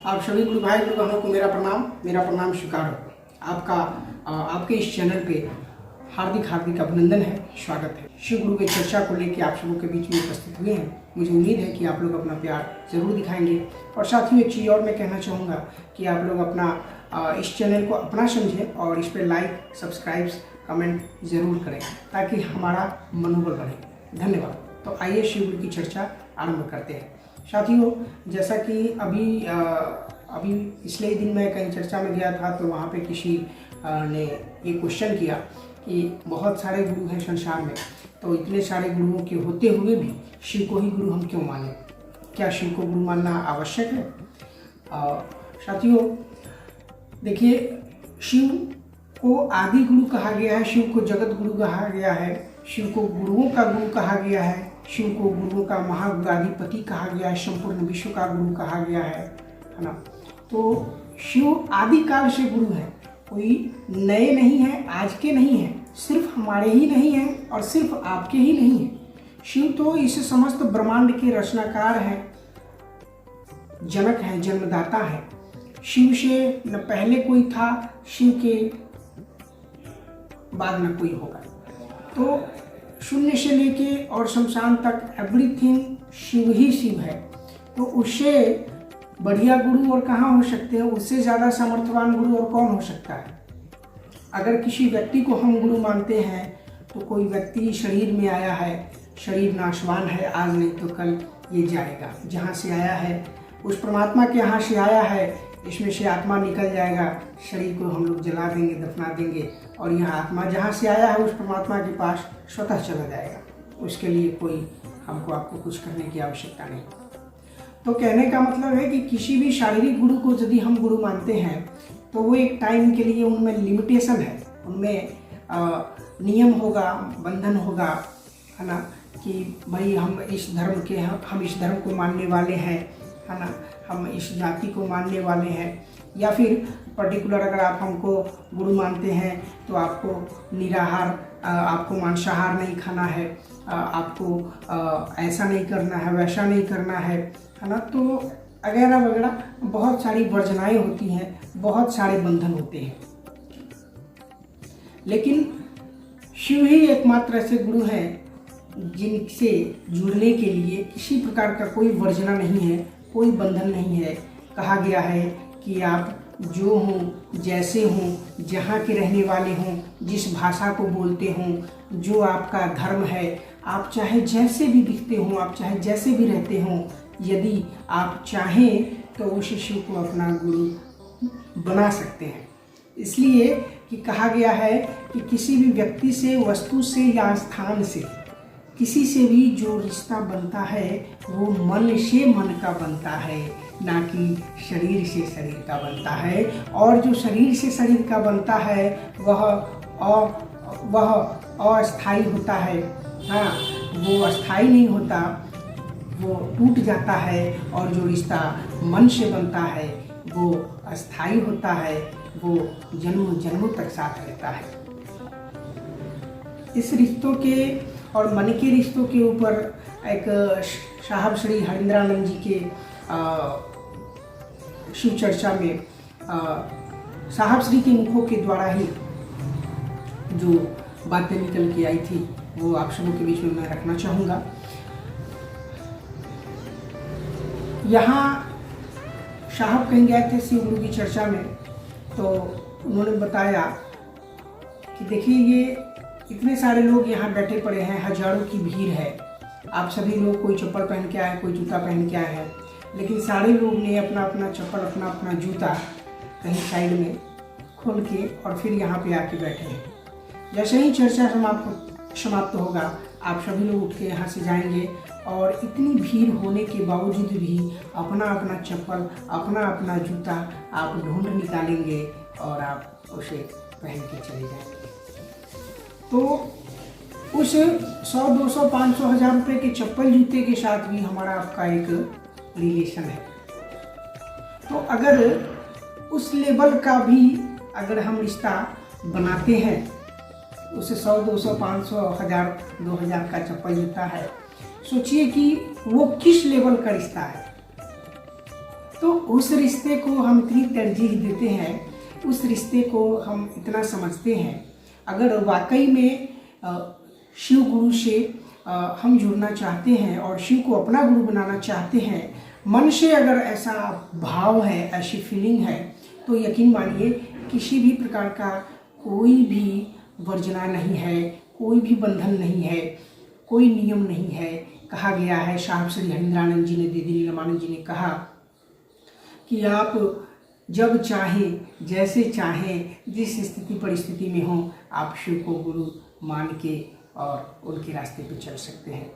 आप सभी गुरु भाई गुरु बहनों को मेरा प्रणाम स्वीकार हो। आपके इस चैनल पे हार्दिक अभिनंदन है, स्वागत है। शिव गुरु की चर्चा को लेकर आप सबों के बीच में उपस्थित हुए हैं। मुझे उम्मीद है कि आप लोग अपना प्यार जरूर दिखाएंगे। और साथ ही एक चीज़ और मैं कहना चाहूँगा कि आप लोग अपना इस चैनल को अपना समझें और इस पर लाइक, सब्सक्राइब, कमेंट जरूर करें ताकि हमारा मनोबल बढ़े। धन्यवाद। तो आइए शिव गुरु की चर्चा आरंभ करते हैं। साथियों, जैसा कि अभी पिछले ही दिन मैं कहीं चर्चा में गया था तो वहाँ पे किसी ने ये क्वेश्चन किया कि बहुत सारे गुरु हैं संसार में, तो इतने सारे गुरुओं के होते हुए भी शिव को ही गुरु हम क्यों माने? क्या शिव को गुरु मानना आवश्यक है? साथियों देखिए, शिव को आदि गुरु कहा गया है, शिव को जगत गुरु कहा गया है, शिव को गुरुओं का गुरु कहा गया है, शिव को गुरुओं का महागुणाधिपति कहा गया है, संपूर्ण विश्व का गुरु कहा गया है ना। तो शिव आदि काल से गुरु है, कोई नए नहीं है, आज के नहीं है, सिर्फ हमारे ही नहीं है और सिर्फ आपके ही नहीं है। शिव तो इस समस्त ब्रह्मांड के रचनाकार हैं, जनक हैं, जन्मदाता हैं। शिव से न पहले कोई था, शिव के बाद न कोई होगा। तो शून्य से लेके और शमशान तक एवरीथिंग शिव ही शिव है। तो उससे बढ़िया गुरु और कहाँ हो सकते हैं? उससे ज़्यादा सामर्थ्यवान गुरु और कौन हो सकता है? अगर किसी व्यक्ति को हम गुरु मानते हैं तो कोई व्यक्ति शरीर में आया है, शरीर नाशवान है, आज नहीं तो कल ये जाएगा। जहाँ से आया है उस परमात्मा के यहाँ से आया है, इसमें से आत्मा निकल जाएगा, शरीर को हम लोग जला देंगे, दफना देंगे और यह आत्मा जहाँ से आया है उस परमात्मा के पास स्वतः चला जाएगा। उसके लिए कोई आपको कुछ करने की आवश्यकता नहीं। तो कहने का मतलब है कि किसी भी शारीरिक गुरु को यदि हम गुरु मानते हैं तो वो एक टाइम के लिए, उनमें लिमिटेशन है, उनमें नियम होगा, बंधन होगा, है ना, कि भाई हम इस धर्म के हैं, हम इस धर्म को मानने वाले हैं, है ना, हम इस जाति को मानने वाले हैं। या फिर पर्टिकुलर अगर आप हमको गुरु मानते हैं तो आपको निराहार, आपको मांसाहार नहीं खाना है, आपको ऐसा नहीं करना है, वैसा नहीं करना है ना। तो वगैरह वगैरह बहुत सारी वर्जनाएं होती हैं, बहुत सारे बंधन होते हैं। लेकिन शिव ही एकमात्र ऐसे गुरु हैं जिनसे जुड़ने के लिए किसी प्रकार का कोई वर्जना नहीं है, कोई बंधन नहीं है। कहा गया है कि आप जो हों, जैसे हों, जहाँ के रहने वाले हों, जिस भाषा को बोलते हों, जो आपका धर्म है, आप चाहे जैसे भी दिखते हों, आप चाहे जैसे भी रहते हों, यदि आप चाहें तो उस शिव को अपना गुरु बना सकते हैं। इसलिए कि कहा गया है कि किसी भी व्यक्ति से, वस्तु से या स्थान से, किसी से भी जो रिश्ता बनता है वो मन से मन का बनता है, ना कि शरीर से शरीर का बनता है। और जो शरीर से शरीर का बनता है वह अस्थाई होता है। हाँ, वो अस्थाई नहीं होता, वो टूट जाता है। और जो रिश्ता मन से बनता है वो अस्थाई होता है, वो जन्म जन्मों तक साथ रहता है। इस रिश्तों के और मन के रिश्तों के ऊपर एक साहब श्री हरिंद्रानंद जी के शिव चर्चा में साहब श्री के मुखों के द्वारा ही जो बातें निकल के आई थी वो आप सबों के बीच में मैं रखना चाहूँगा। यहाँ साहब कहीं गए थे शिव गुरु की चर्चा में, तो उन्होंने बताया कि देखिए ये इतने सारे लोग यहाँ बैठे पड़े हैं, हजारों की भीड़ है, आप सभी लोग कोई चप्पल पहन के आए, कोई जूता पहन के आए हैं, लेकिन सारे लोग ने अपना अपना चप्पल, अपना अपना जूता कहीं साइड में खोल के और फिर यहाँ पे आके बैठे हैं। जैसे ही चर्चा समाप्त होगा आप सभी लोग उठ के यहाँ से जाएंगे और इतनी भीड़ होने के बावजूद भी अपना अपना चप्पल, अपना अपना जूता आप ढूंढ निकालेंगे और आप उसे पहन के चले जाएंगे। तो उस 100, 200, 500, 1000 रुपये के चप्पल जूते के साथ भी हमारा आपका एक रिलेशन है। तो अगर उस लेवल का भी अगर हम रिश्ता बनाते हैं, उसे 100, 200, 500, 1000, 2000 का चप्पल जूता है, सोचिए कि वो किस लेवल का रिश्ता है। तो उस रिश्ते को हम इतनी तरजीह देते हैं, उस रिश्ते को हम इतना समझते हैं। अगर वाकई में शिव गुरु से हम जुड़ना चाहते हैं और शिव को अपना गुरु बनाना चाहते हैं, मन से अगर ऐसा भाव है, ऐसी फीलिंग है, तो यकीन मानिए किसी भी प्रकार का कोई भी वर्जना नहीं है, कोई भी बंधन नहीं है, कोई नियम नहीं है। कहा गया है, साहब श्री हरिंद्रानंद जी ने, दीदी नीलमानंद जी ने कहा कि आप जब चाहें, जैसे चाहें, जिस स्थिति परिस्थिति में हो, आप शिव को गुरु मान के और उनके रास्ते पे चल सकते हैं।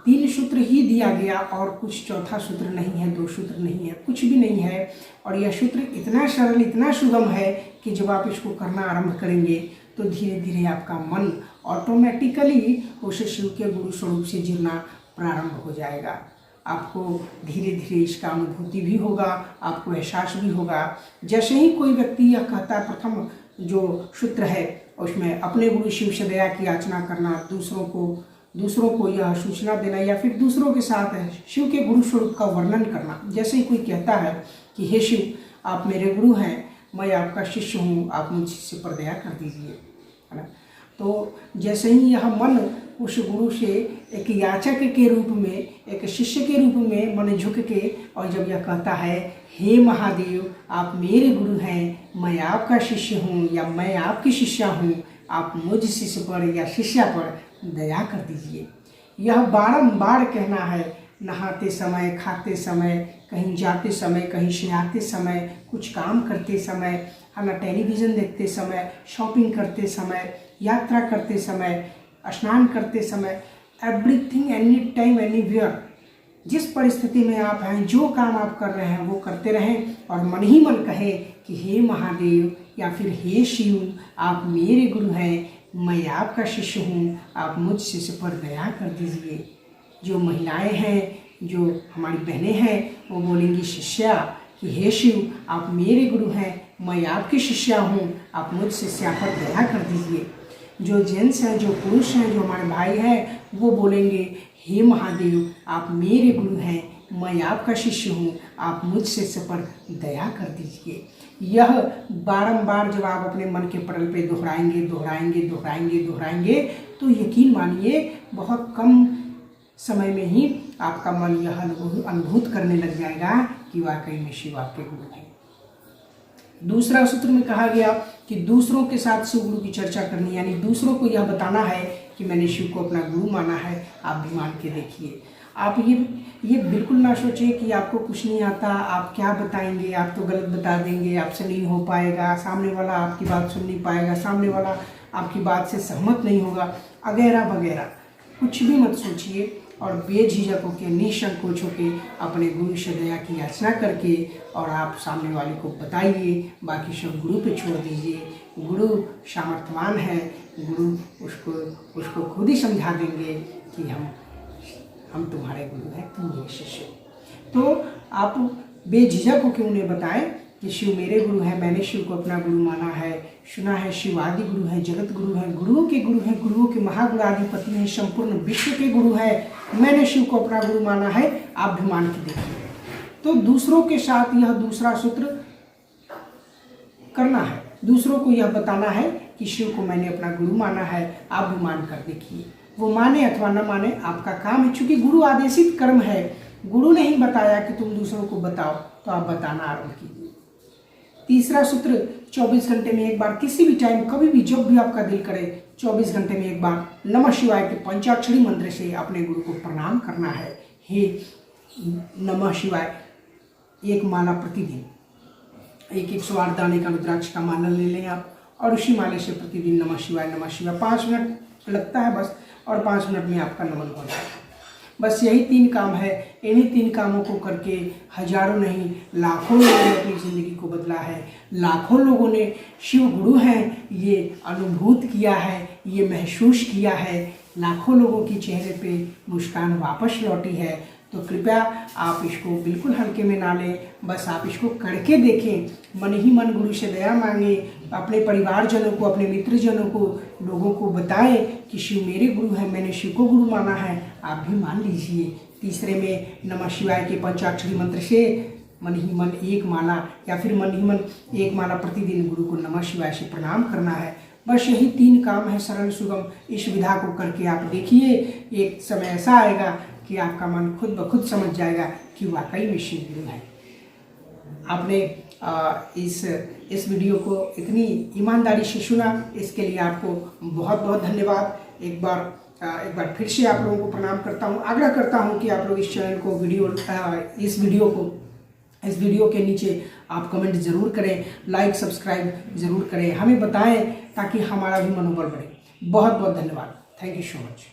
3 सूत्र ही दिया गया और कुछ चौथा सूत्र नहीं है, 2 सूत्र नहीं है, कुछ भी नहीं है। और यह सूत्र इतना सरल, इतना सुगम है कि जब आप इसको करना आरंभ करेंगे तो धीरे धीरे आपका मन ऑटोमेटिकली उस शिव के गुरु स्वरूप से जुड़ना प्रारंभ हो जाएगा। आपको धीरे धीरे इसका अनुभूति भी होगा, आपको एहसास भी होगा। जैसे ही कोई व्यक्ति यह कहता है, प्रथम जो सूत्र है उसमें अपने गुरु शिव से दया की याचना करना, दूसरों को यह सूचना देना, या फिर दूसरों के साथ शिव के गुरु स्वरूप का वर्णन करना। जैसे ही कोई कहता है कि हे शिव, आप मेरे गुरु हैं, मैं आपका शिष्य हूँ, आप मुझ शिष्य पर दया कर दीजिए, है ना। तो जैसे ही यह मन उस गुरु से एक याचक के रूप में, एक शिष्य के रूप में मन झुक के, और जब यह कहता है हे महादेव, आप मेरे गुरु हैं, मैं आपका शिष्य हूँ या मैं आपकी शिष्या हूँ, आप मुझ शिष्य पर या शिष्या पर दया कर दीजिए। यह बारंबार कहना है, नहाते समय, खाते समय, कहीं जाते समय, कहीं से आते समय, कुछ काम करते समय, है ना, टेलीविज़न देखते समय, शॉपिंग करते समय, यात्रा करते समय, स्नान करते समय, एवरीथिंग, एनी टाइम, एनीवेयर, जिस परिस्थिति में आप हैं, जो काम आप कर रहे हैं वो करते रहें और मन ही मन कहे कि हे महादेव या फिर हे शिव, आप मेरे गुरु हैं, मैं आपका शिष्य हूँ, आप मुझ शिष्य पर दया कर दीजिए। जो महिलाएं हैं, जो हमारी बहनें हैं, वो बोलेंगी शिष्या कि हे शिव, आप मेरे गुरु हैं, मैं आपकी शिष्या हूँ, आप मुझ शिष्या पर दया कर दीजिए। जो जेंट्स हैं, जो पुरुष हैं, जो हमारे भाई हैं, वो बोलेंगे हे महादेव, आप मेरे गुरु हैं, मैं आपका शिष्य हूँ, आप मुझ शिष्य पर दया कर दीजिए। यह बारंबार जब आप अपने मन के पटल पे दोहराएंगे, दोहराएंगे, दोहराएंगे, दोहराएंगे, तो यकीन मानिए बहुत कम समय में ही आपका मन यह अनुभूत करने लग जाएगा कि वाकई में शिव आपके गुरु हैं। दूसरा सूत्र में कहा गया कि दूसरों के साथ शिव गुरु की चर्चा करनी, यानी दूसरों को यह बताना है कि मैंने शिव को अपना गुरु माना है, आप भी मान के देखिए। आप ये बिल्कुल ना सोचिए कि आपको कुछ नहीं आता, आप क्या बताएंगे, आप तो गलत बता देंगे, आपसे नहीं हो पाएगा, सामने वाला आपकी बात सुन नहीं पाएगा, सामने वाला आपकी बात से सहमत नहीं होगा, वगैरह वगैरह। कुछ भी मत सोचिए और बेझिझक होकर, निसंकोच होकर अपने गुरु से दया की याचना करके और आप सामने वाले को बताइए, बाकी सब गुरु पे छोड़ दीजिए। गुरु सामर्थ्यवान है, गुरु उसको खुद ही समझा देंगे कि हम तुम्हारे गुरु हैं, तुम मेरे शिष्य हो। तो आप बेझिझक होकर उन्हें बताएं कि शिव मेरे गुरु हैं, मैंने शिव को अपना गुरु माना है, सुना है शिव आदि गुरु हैं, जगत गुरु हैं, गुरुओं के गुरु हैं, गुरुओं के महागुणाधिपति हैं, संपूर्ण विश्व के गुरु हैं, मैंने शिव को अपना गुरु माना है, आप भी मान के देखिए। तो दूसरों के साथ यह दूसरा सूत्र करना है, दूसरों को यह बताना है कि शिव को मैंने अपना गुरु माना है, आप भी मान कर देखिए। वो माने अथवा न माने आपका काम है, चूंकि गुरु आदेशित कर्म है। गुरु ने ही बताया कि तुम दूसरों को बताओ, तो आप बताना आरंभ कीजिए। तीसरा सूत्र, 24 घंटे में एक बार, किसी भी टाइम, कभी भी, जब भी आपका दिल करे, 24 घंटे में एक बार नमः शिवाय के पंचाक्षरी मंत्र से अपने गुरु को प्रणाम करना है। हे नमः शिवाय, एक माला प्रतिदिन, 108 दाने का रुद्राक्ष का माला ले लें आप, और उसी माले से प्रतिदिन नमः शिवाय 5 मिनट लगता है बस, और 5 मिनट में आपका नमन हो जाएगा। बस यही 3 काम है। इन्हीं 3 कामों को करके हजारों नहीं लाखों लोगों ने अपनी ज़िंदगी को बदला है। लाखों लोगों ने शिव गुरु हैं ये अनुभूत किया है, ये महसूस किया है। लाखों लोगों की चेहरे पे मुस्कान वापस लौटी है। तो कृपया आप इसको बिल्कुल हल्के में ना लें, बस आप इसको करके देखें, मन ही मन गुरु से दया मांगे, अपने परिवारजनों को, अपने मित्रजनों को, लोगों को बताएं कि शिव मेरे गुरु हैं, मैंने शिव को गुरु माना है, आप भी मान लीजिए। तीसरे में नमः शिवाय के पंचाक्षरी मंत्र से मन ही मन एक माला या फिर मन ही मन एक माला प्रतिदिन गुरु को नमः शिवाय से प्रणाम करना है। बस यही 3 काम है सरल सुगम। इस विधा को करके आप देखिए, एक समय ऐसा आएगा कि आपका मन खुद ब खुद समझ जाएगा कि वाकई में शिव गुरु है। आपने इस वीडियो को इतनी ईमानदारी से सुना, इसके लिए आपको बहुत बहुत धन्यवाद। एक बार फिर से आप लोगों को प्रणाम करता हूँ। आग्रह करता हूँ कि आप लोग इस चैनल को इस वीडियो के नीचे आप कमेंट ज़रूर करें, लाइक सब्सक्राइब ज़रूर करें, हमें बताएं ताकि हमारा भी मनोबल बढ़े। बहुत बहुत धन्यवाद। Thank you so much.